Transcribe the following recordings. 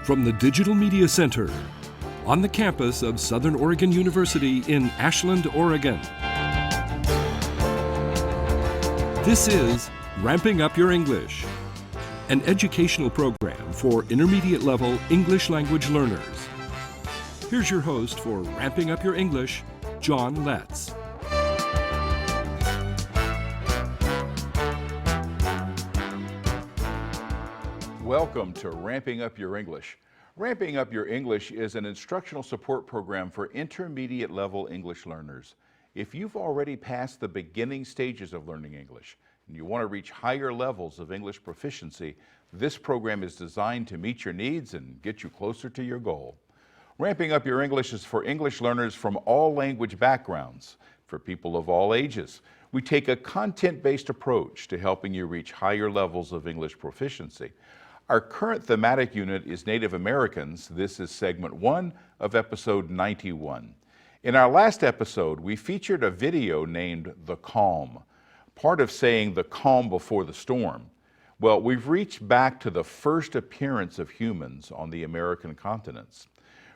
From the Digital Media Center, on the campus of Southern Oregon University in Ashland, Oregon. This is Ramping Up Your English, an educational program for intermediate level English language learners. Here's your host for Ramping Up Your English, John Letts. Welcome to Ramping Up Your English. Ramping Up Your English is an instructional support program for intermediate level English learners. If you've already passed the beginning stages of learning English and you want to reach higher levels of English proficiency, this program is designed to meet your needs and get you closer to your goal. Ramping Up Your English is for English learners from all language backgrounds, for people of all ages. We take a content-based approach to helping you reach higher levels of English proficiency. Our current thematic unit is Native Americans. This is segment 1 of episode 91. In our last episode, we featured a video named The Calm, part of saying the calm before the storm. Well, we've reached back to the first appearance of humans on the American continents.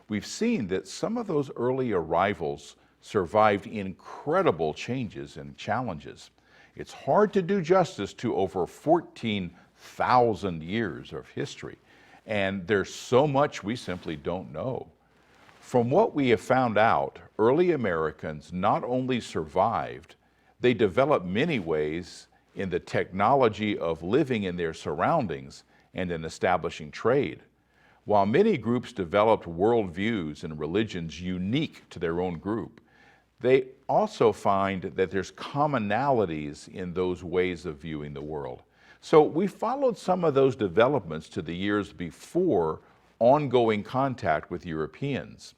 We've seen that some of those early arrivals survived incredible changes and challenges. It's hard to do justice to over 14,000 years of history, and there's so much we simply don't know. From what we have found out, early Americans not only survived, they developed many ways in the technology of living in their surroundings and in establishing trade. While many groups developed worldviews and religions unique to their own group, they also find that there's commonalities in those ways of viewing the world. So we followed some of those developments to the years before ongoing contact with Europeans.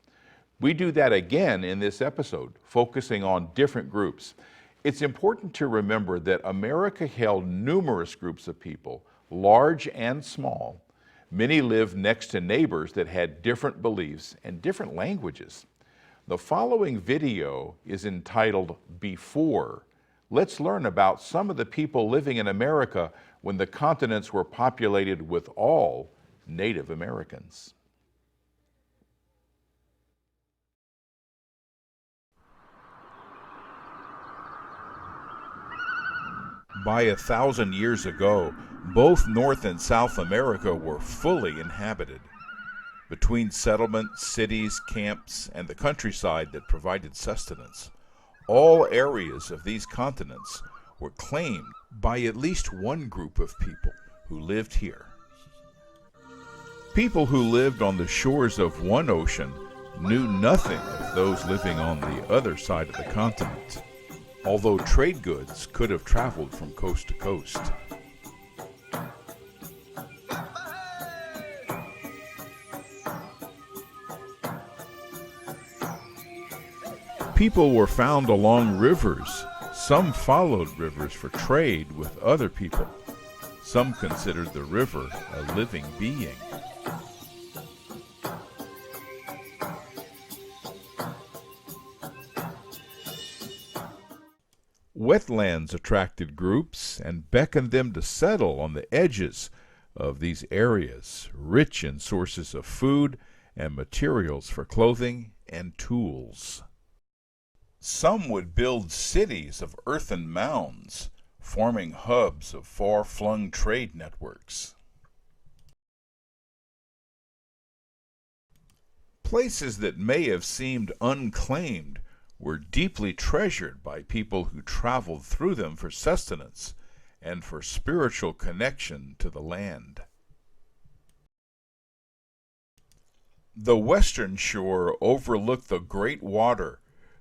We do that again in this episode, focusing on different groups. It's important to remember that America held numerous groups of people, large and small. Many lived next to neighbors that had different beliefs and different languages. The following video is entitled Before. Let's learn about some of the people living in America when the continents were populated with all Native Americans. By 1,000 years ago, both North and South America were fully inhabited. Between settlements, cities, camps, and the countryside that provided sustenance, all areas of these continents were claimed by at least one group of people who lived here. People who lived on the shores of one ocean knew nothing of those living on the other side of the continent, although trade goods could have traveled from coast to coast. People were found along rivers. Some followed rivers for trade with other people. Some considered the river a living being. Wetlands attracted groups and beckoned them to settle on the edges of these areas, rich in sources of food and materials for clothing and tools. Some would build cities of earthen mounds, forming hubs of far-flung trade networks. Places that may have seemed unclaimed were deeply treasured by people who traveled through them for sustenance and for spiritual connection to the land. The western shore overlooked the great water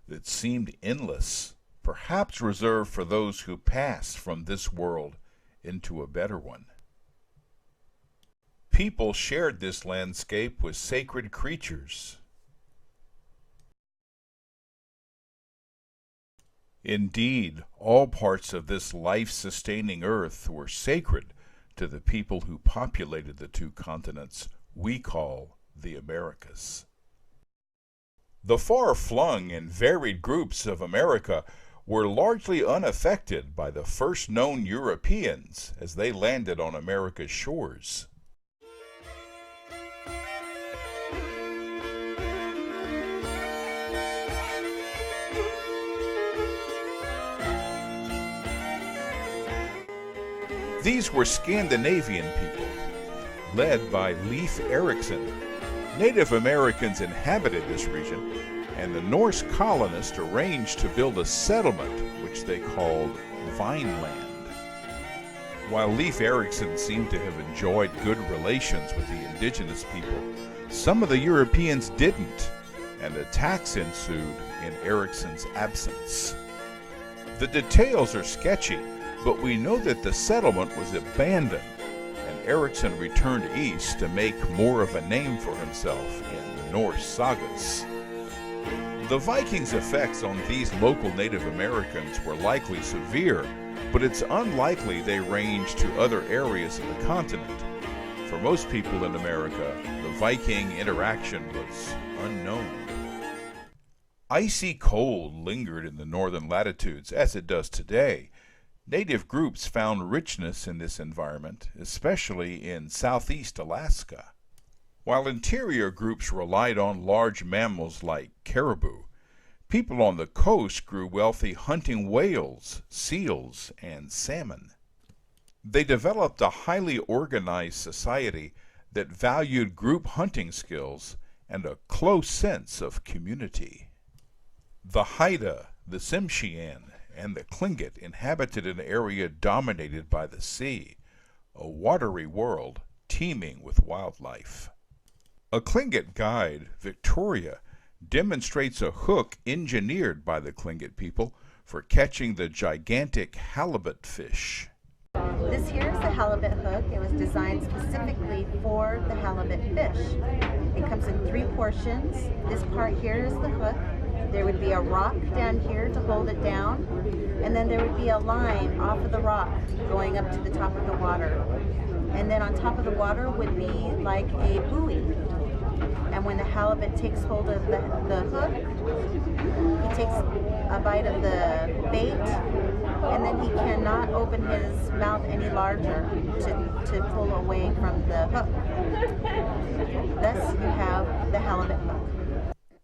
that seemed endless, perhaps reserved for those who passed from this world into a better one. People shared this landscape with sacred creatures. Indeed, all parts of this life-sustaining earth were sacred to the people who populated the two continents we call the Americas. The far-flung and varied groups of America were largely unaffected by the first known Europeans as they landed on America's shores. These were Scandinavian people, led by Leif Erikson. Native Americans inhabited this region, and the Norse colonists arranged to build a settlement which they called Vineland. While Leif Erikson seemed to have enjoyed good relations with the indigenous people, some of the Europeans didn't, and attacks ensued in Erikson's absence. The details are sketchy, but we know that the settlement was abandoned, and Erikson returned east to make more of a name for himself in Norse sagas. The Vikings' effects on these local Native Americans were likely severe, but it's unlikely they ranged to other areas of the continent. For most people in America, the Viking interaction was unknown. Icy cold lingered in the northern latitudes, as it does today. Native groups found richness in this environment, especially in southeast Alaska. While interior groups relied on large mammals like caribou, people on the coast grew wealthy hunting whales, seals, and salmon. They developed a highly organized society that valued group hunting skills and a close sense of community. The Haida, the Tsimshian, and the Tlingit inhabited an area dominated by the sea, a watery world teeming with wildlife. A Tlingit guide, Victoria, demonstrates a hook engineered by the Tlingit people for catching the gigantic halibut fish. This here is the halibut hook. It was designed specifically for the halibut fish. It comes in 3 portions. This part here is the hook. There would be a rock down here to hold it down, and then there would be a line off of the rock going up to the top of the water. And then on top of the water would be like a buoy. And when the halibut takes hold of the hook, he takes a bite of the bait, and then he cannot open his mouth any larger to pull away from the hook. Thus you have the halibut hook.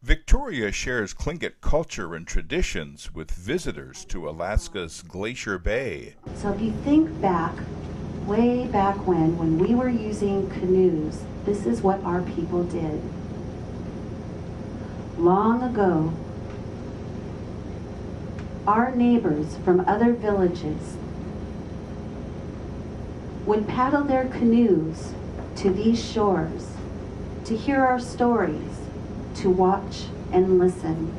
Victoria shares Tlingit culture and traditions with visitors to Alaska's Glacier Bay. So if you think back, way back when we were using canoes, this is what our people did. Long ago, our neighbors from other villages would paddle their canoes to these shores to hear our stories, to watch and listen.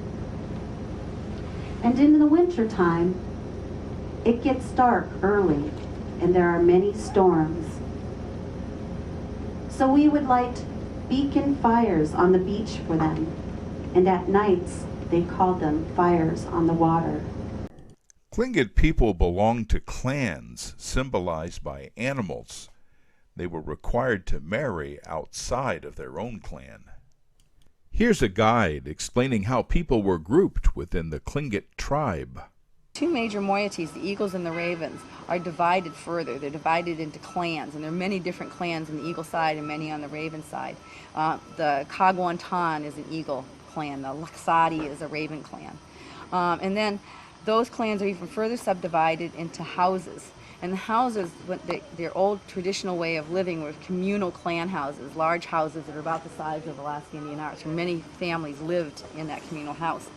And in the winter time, it gets dark early and there are many storms. So we would light beacon fires on the beach for them, and at nights they called them fires on the water. Tlingit people belonged to clans symbolized by animals. They were required to marry outside of their own clan. Here's a guide explaining how people were grouped within the Tlingit tribe. 2 major moieties, the eagles and the ravens, are divided further. They're divided into clans, and there are many different clans on the eagle side and many on the raven side. The Kagwantan is an eagle clan. The Laksadi is a raven clan. And then those clans are even further subdivided into houses. And the houses, their old traditional way of living were communal clan houses, large houses that are about the size of Alaska Indian Arch, where many families lived in that communal house.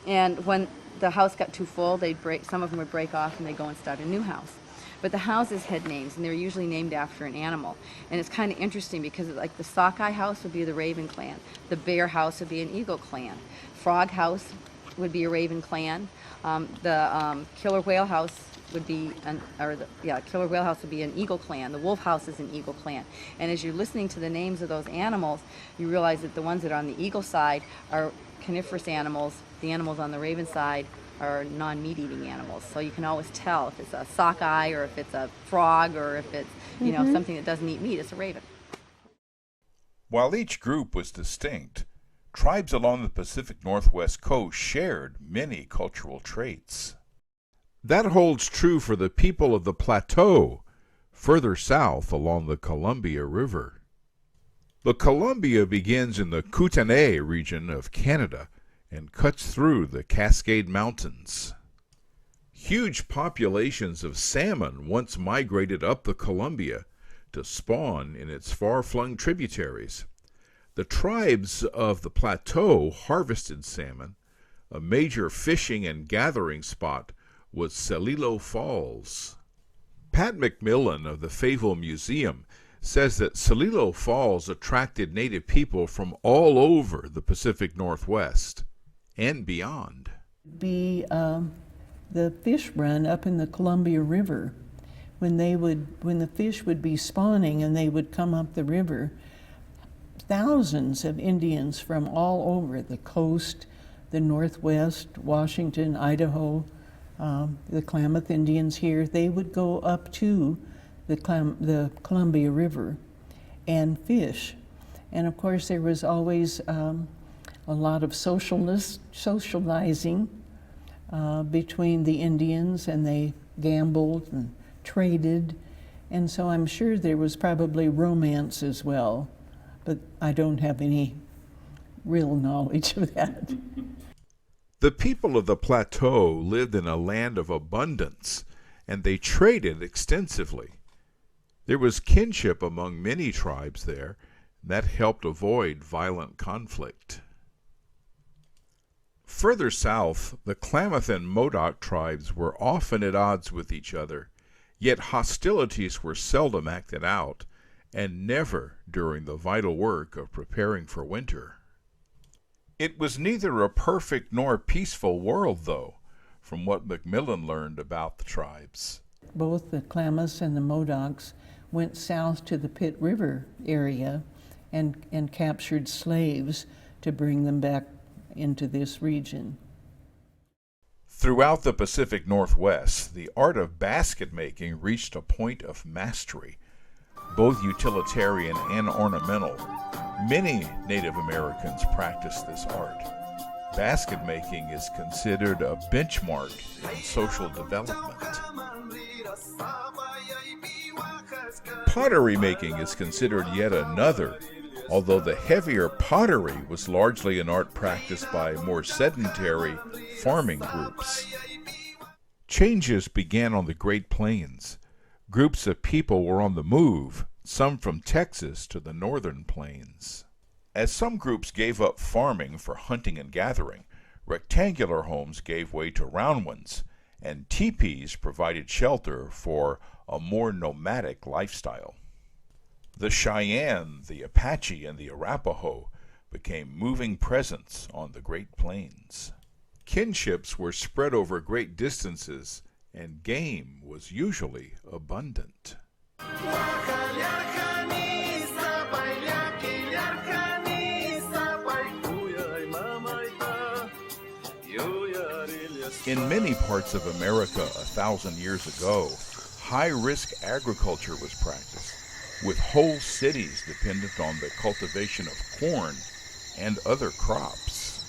And when the house got too full, some of them would break off and they'd go and start a new house. But the houses had names, and they were usually named after an animal. And it's kind of interesting because like the Sockeye house would be the Raven clan, the Bear house would be an Eagle clan, Frog house would be a Raven clan, the Killer Whale house would be Killer Whale house would be an Eagle clan, the Wolf house is an Eagle clan. And as you're listening to the names of those animals, you realize that the ones that are on the Eagle side are coniferous animals, the animals on the Raven side are non-meat-eating animals. So you can always tell if it's a sockeye or if it's a frog or if it's something that doesn't eat meat, it's a raven. While each group was distinct, tribes along the Pacific Northwest coast shared many cultural traits. That holds true for the people of the plateau, further south along the Columbia River. The Columbia begins in the Kootenay region of Canada and cuts through the Cascade Mountains. Huge populations of salmon once migrated up the Columbia to spawn in its far-flung tributaries. The tribes of the plateau harvested salmon. A major fishing and gathering spot was Celilo Falls. Pat McMillan of the Fayetteville Museum says that Celilo Falls attracted Native people from all over the Pacific Northwest and beyond. The fish run up in the Columbia River, when the fish would be spawning and they would come up the river, thousands of Indians from all over the coast, the Northwest, Washington, Idaho, the Klamath Indians here, they would go up to the Columbia River and fish. And of course there was always a lot of socializing between the Indians, and they gambled and traded, and so I'm sure there was probably romance as well, but I don't have any real knowledge of that. The people of the plateau lived in a land of abundance, and they traded extensively. There was kinship among many tribes there, and that helped avoid violent conflict. Further south, the Klamath and Modoc tribes were often at odds with each other, yet hostilities were seldom acted out, and never during the vital work of preparing for winter. It was neither a perfect nor peaceful world, though, from what McMillan learned about the tribes. Both the Klamaths and the Modocs went south to the Pitt River area and captured slaves to bring them back into this region. Throughout the Pacific Northwest, the art of basket making reached a point of mastery, both utilitarian and ornamental. Many Native Americans practiced this art. Basket making is considered a benchmark in social development. Pottery making is considered yet another, although the heavier pottery was largely an art practiced by more sedentary farming groups. Changes began on the Great Plains. Groups of people were on the move, some from Texas to the northern plains. As some groups gave up farming for hunting and gathering, rectangular homes gave way to round ones, and teepees provided shelter for a more nomadic lifestyle. The Cheyenne, the Apache, and the Arapaho became moving presence on the Great Plains. Kinships were spread over great distances, and game was usually abundant. In many parts of America 1,000 years ago, high-risk agriculture was practiced, with whole cities dependent on the cultivation of corn and other crops.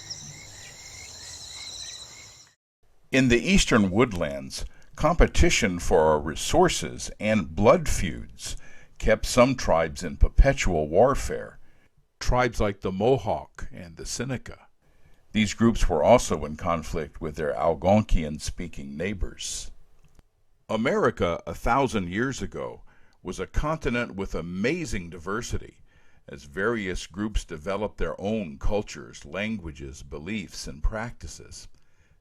In the eastern woodlands, competition for resources and blood feuds kept some tribes in perpetual warfare, tribes like the Mohawk and the Seneca. These groups were also in conflict with their Algonquian-speaking neighbors. America 1,000 years ago was a continent with amazing diversity, as various groups developed their own cultures, languages, beliefs, and practices.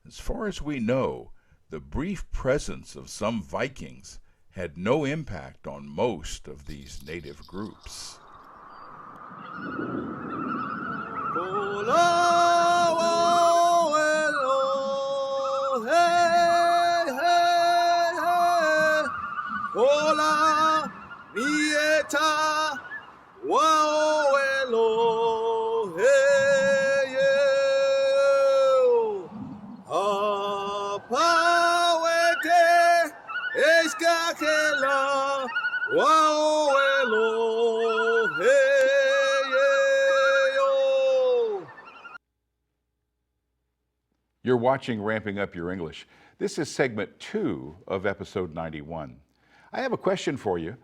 As far as we know, the brief presence of some Vikings had no impact on most of these native groups. Hola, mieta, waoelo, hey, apawete, eskakela, waoelo, hey, You're watching Ramping Up Your English. This is segment 2 of episode 91. I have a question for you.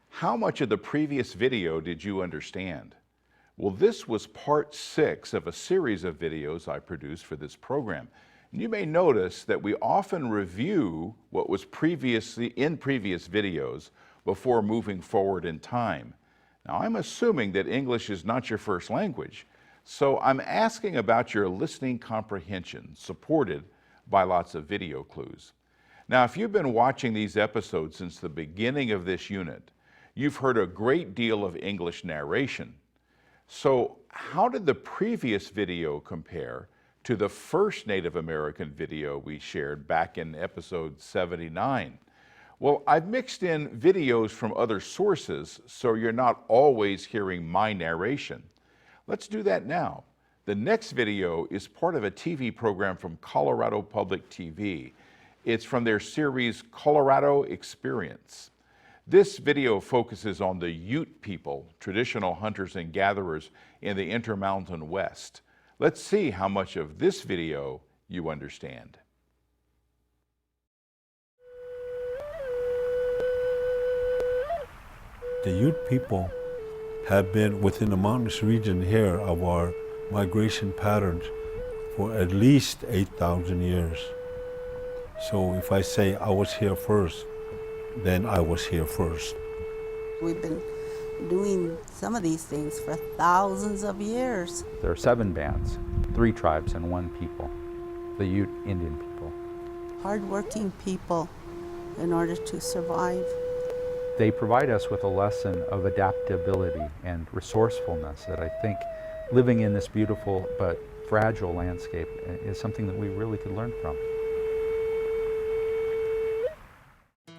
How much of the previous video did you understand? Well, this was part 6 of a series of videos I produced for this program. You may notice that we often review what was previously in previous videos before moving forward in time. Now, I'm assuming that English is not your first language, so I'm asking about your listening comprehension, supported by lots of video clues. Now, if you've been watching these episodes since the beginning of this unit, you've heard a great deal of English narration. So, how did the previous video compare to the first Native American video we shared back in episode 79? Well, I've mixed in videos from other sources, so you're not always hearing my narration. Let's do that now. The next video is part of a TV program from Colorado Public TV. It's from their series Colorado Experience. This video focuses on the Ute people, traditional hunters and gatherers in the Intermountain West. Let's see how much of this video you understand. The Ute people have been within the mountainous region here of our migration patterns for at least 8,000 years. So if I say I was here first, then I was here first. We've been doing some of these things for thousands of years. There are 7 bands, 3 tribes and 1 people, the Ute Indian people. Hardworking people in order to survive. They provide us with a lesson of adaptability and resourcefulness that I think living in this beautiful but fragile landscape is something that we really could learn from.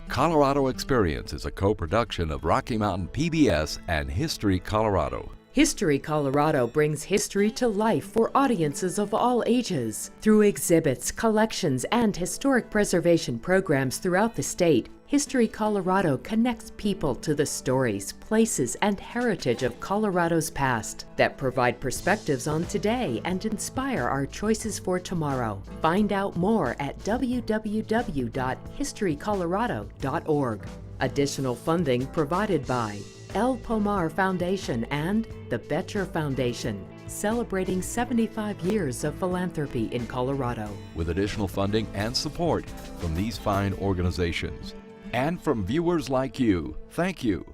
Colorado Experience is a co-production of Rocky Mountain PBS and History Colorado. History Colorado brings history to life for audiences of all ages. Through exhibits, collections, and historic preservation programs throughout the state, History Colorado connects people to the stories, places, and heritage of Colorado's past that provide perspectives on today and inspire our choices for tomorrow. Find out more at www.historycolorado.org. Additional funding provided by El Pomar Foundation and the Betcher Foundation, celebrating 75 years of philanthropy in Colorado. With additional funding and support from these fine organizations. And from viewers like you, thank you.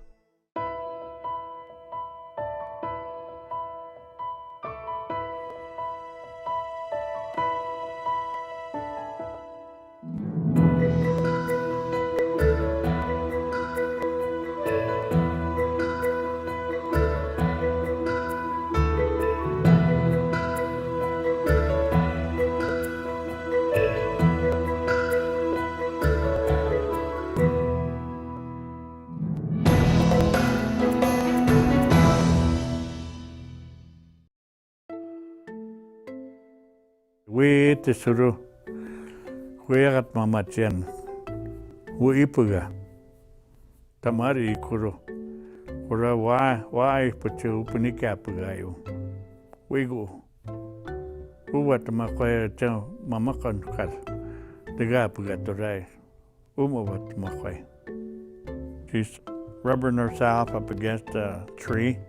We tesuru, we agat mamachen, we ipuga, tamari ikuru, ora why puchu punika pugayo, we go. Uwat makway chen mamakan kat, the gapuga to rai, umawat makway. She's rubbing herself up against a tree,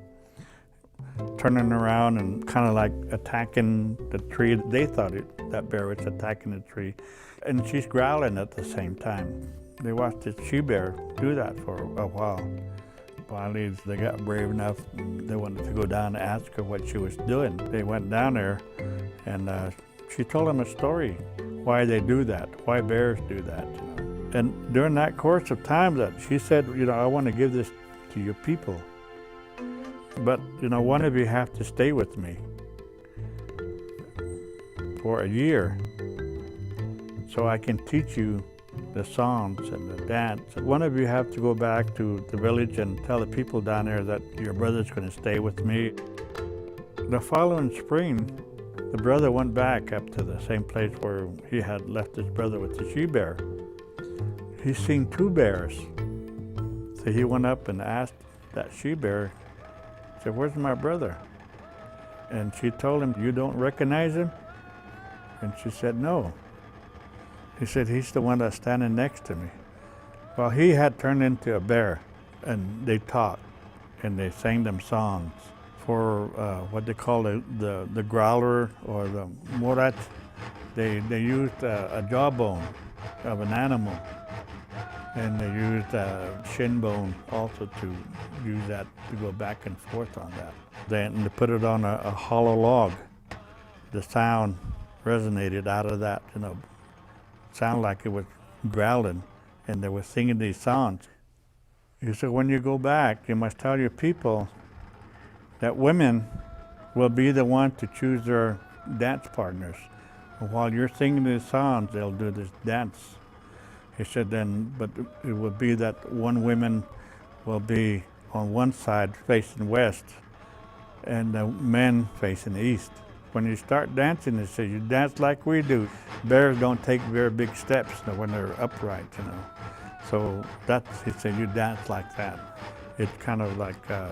turning around and kind of like attacking the tree. They thought that bear was attacking the tree. And she's growling at the same time. They watched the she bear do that for a while. Finally, they got brave enough, they wanted to go down and ask her what she was doing. They went down there and she told them a story, why they do that, why bears do that. And during that course of time that she said, I want to give this to your people. But, one of you have to stay with me for a year so I can teach you the songs and the dance. One of you have to go back to the village and tell the people down there that your brother's going to stay with me. The following spring, the brother went back up to the same place where he had left his brother with the she-bear. He seen 2 bears. So he went up and asked that she-bear, said, "Where's my brother?" And she told him, "You don't recognize him?" And she said, "No." He said, "He's the one that's standing next to me." Well, he had turned into a bear, and they talked, and they sang them songs for what they call the growler or the morat. They used a jawbone of an animal, and they used a shin bone also to use that to go back and forth on that. Then they put it on a hollow log. The sound resonated out of that, sound like it was growling, and they were singing these songs. He said, when you go back, you must tell your people that women will be the ones to choose their dance partners. While you're singing these songs, they'll do this dance. He said but it will be that one woman will be on one side facing west and the men facing east. When you start dancing, he said, you dance like we do. Bears don't take very big steps when they're upright, So he said, you dance like that. It's kind of like a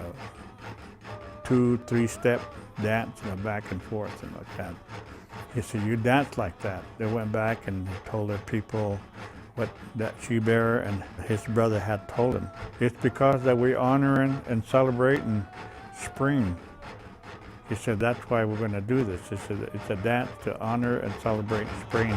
2-3 step dance, back and forth and like that. He said, you dance like that. They went back and told their people what that she-bear and his brother had told him. It's because that we're honoring and celebrating spring. He said, that's why we're going to do this. He said, it's a dance to honor and celebrate spring.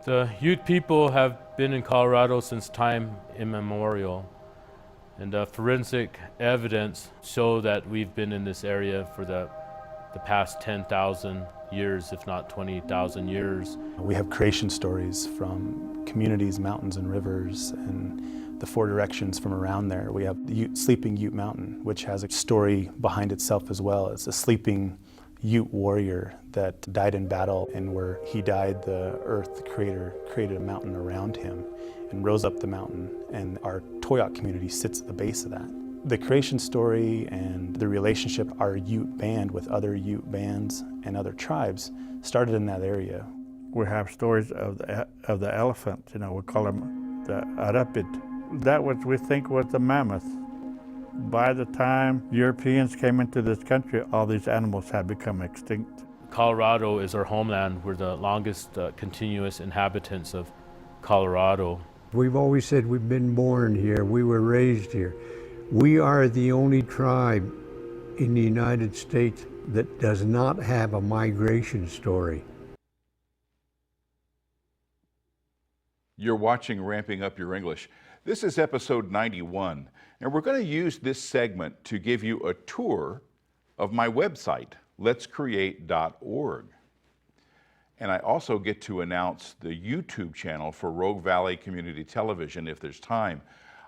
The Ute people have been in Colorado since time immemorial, and forensic evidence show that we've been in this area for the past 10,000 years, if not 20,000 years. We have creation stories from communities, mountains, and rivers, and the 4 directions from around there. We have the Sleeping Ute Mountain, which has a story behind itself as well. It's a sleeping Ute warrior that died in battle, and where he died, the earth, the creator, created a mountain around him and rose up the mountain, and our Toyac community sits at the base of that. The creation story and the relationship our Ute band with other Ute bands and other tribes started in that area. We have stories of the elephant, we call him the Arapid. That we think was the mammoth. By the time Europeans came into this country, all these animals had become extinct. Colorado is our homeland. We're the longest continuous inhabitants of Colorado. We've always said we've been born here, we were raised here. We are the only tribe in the United States that does not have a migration story. You're watching Ramping Up Your English. This is episode 91, and we're going to use this segment to give you a tour of my website, letscreate.org. And I also get to announce the YouTube channel for Rogue Valley Community Television if there's time.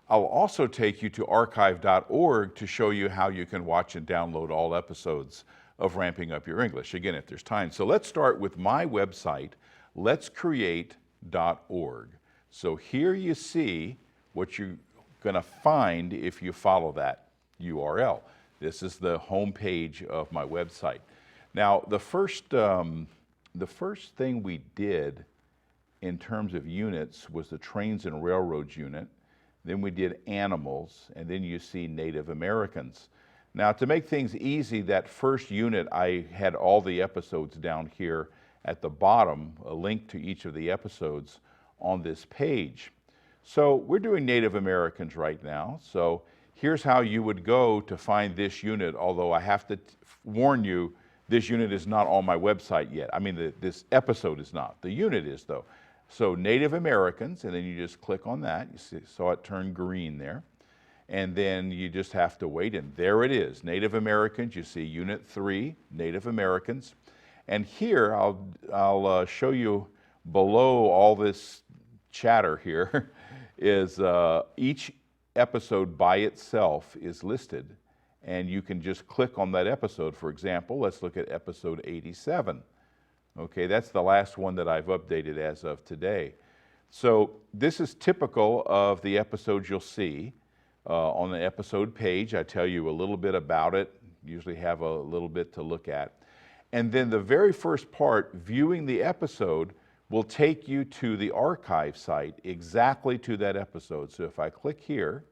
I'll also take you to archive.org to show you how you can watch and download all episodes of Ramping Up Your English, again, if there's time. So let's start with my website, letscreate.org. So here you see what you're going to find if you follow that URL. This is the home page of my website. Now, the first thing we did in terms of units was the trains and railroads unit. Then we did animals, and then you see Native Americans. Now, to make things easy, that first unit, I had all the episodes down here at the bottom, a link to each of the episodes on this page. So we're doing Native Americans right now. So here's how you would go to find this unit, although I have to warn you, this unit is not on my website yet. I mean, this episode is not. The unit is, though. So Native Americans, and then you just click on that. You saw it turn green there. And then you just have to wait, and there it is, Native Americans. You see Unit 3, Native Americans. And here, I'll show you below all this chatter here is each episode by itself is listed, and you can just click on that episode. For example, let's look at episode 87. Okay, that's the last one that I've updated as of today. So this is typical of the episodes you'll see on the episode page. I tell you a little bit about it, usually have a little bit to look at. And then the very first part, viewing the episode, will take you to the archive site, exactly to that episode. So if I click here,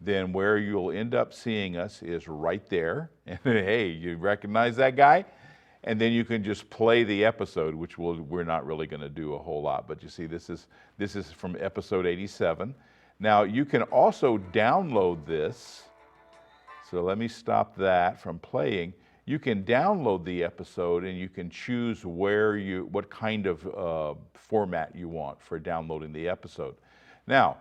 then where you'll end up seeing us is right there. And hey, you recognize that guy? And then you can just play the episode, which we're not really going to do a whole lot. But you see, this is from episode 87. Now, you can also download this. So let me stop that from playing. You can download the episode and you can choose what kind of format you want for downloading the episode. Now,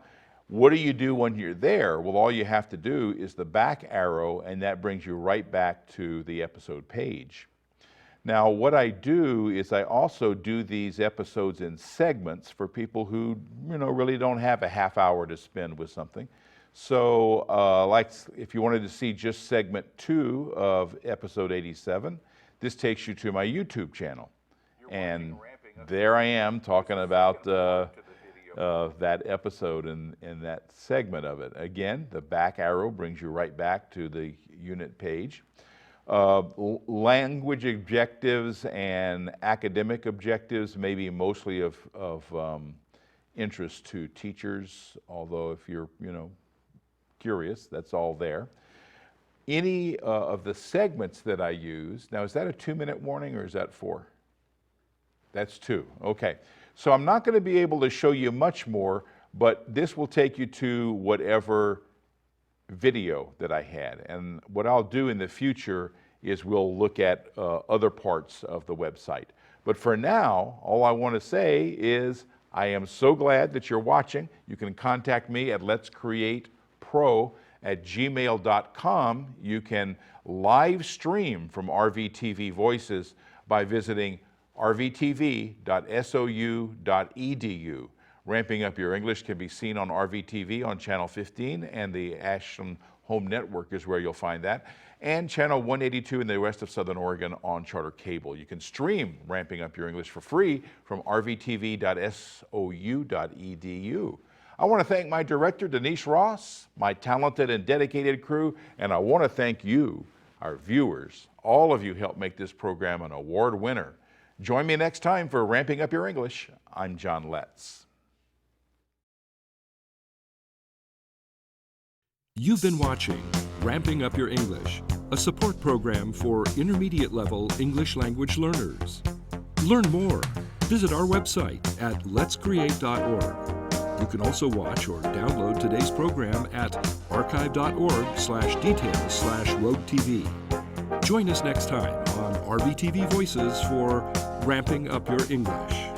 what do you do when you're there? Well, all you have to do is the back arrow, and that brings you right back to the episode page. Now, what I do is I also do these episodes in segments for people who, really don't have a half hour to spend with something. So, like if you wanted to see just segment 2 of episode 87, this takes you to my YouTube channel. And there I am talking about that episode and that segment of it. Again, the back arrow brings you right back to the unit page. Language objectives and academic objectives may be mostly of interest to teachers, although if you're, curious, that's all there. Any of the segments that I use, now is that a 2-minute warning or is that 4? That's 2, okay. So I'm not going to be able to show you much more, but this will take you to whatever video that I had. And what I'll do in the future is we'll look at other parts of the website. But for now, all I want to say is I am so glad that you're watching. You can contact me at letscreatepro@gmail.com. You can live stream from RVTV Voices by visiting rvtv.sou.edu. Ramping Up Your English can be seen on RVTV on Channel 15, and the Ashland Home Network is where you'll find that, and Channel 182 in the rest of Southern Oregon on Charter Cable. You can stream Ramping Up Your English for free from rvtv.sou.edu. I want to thank my director, Denise Ross, my talented and dedicated crew, and I want to thank you, our viewers. All of you helped make this program an award winner. Join me next time for Ramping Up Your English. I'm John Letts. You've been watching Ramping Up Your English, a support program for intermediate level English language learners. Learn more. Visit our website at letscreate.org. You can also watch or download today's program at archive.org/details/roadtv. Join us next time on RVTV Voices for Ramping Up Your English.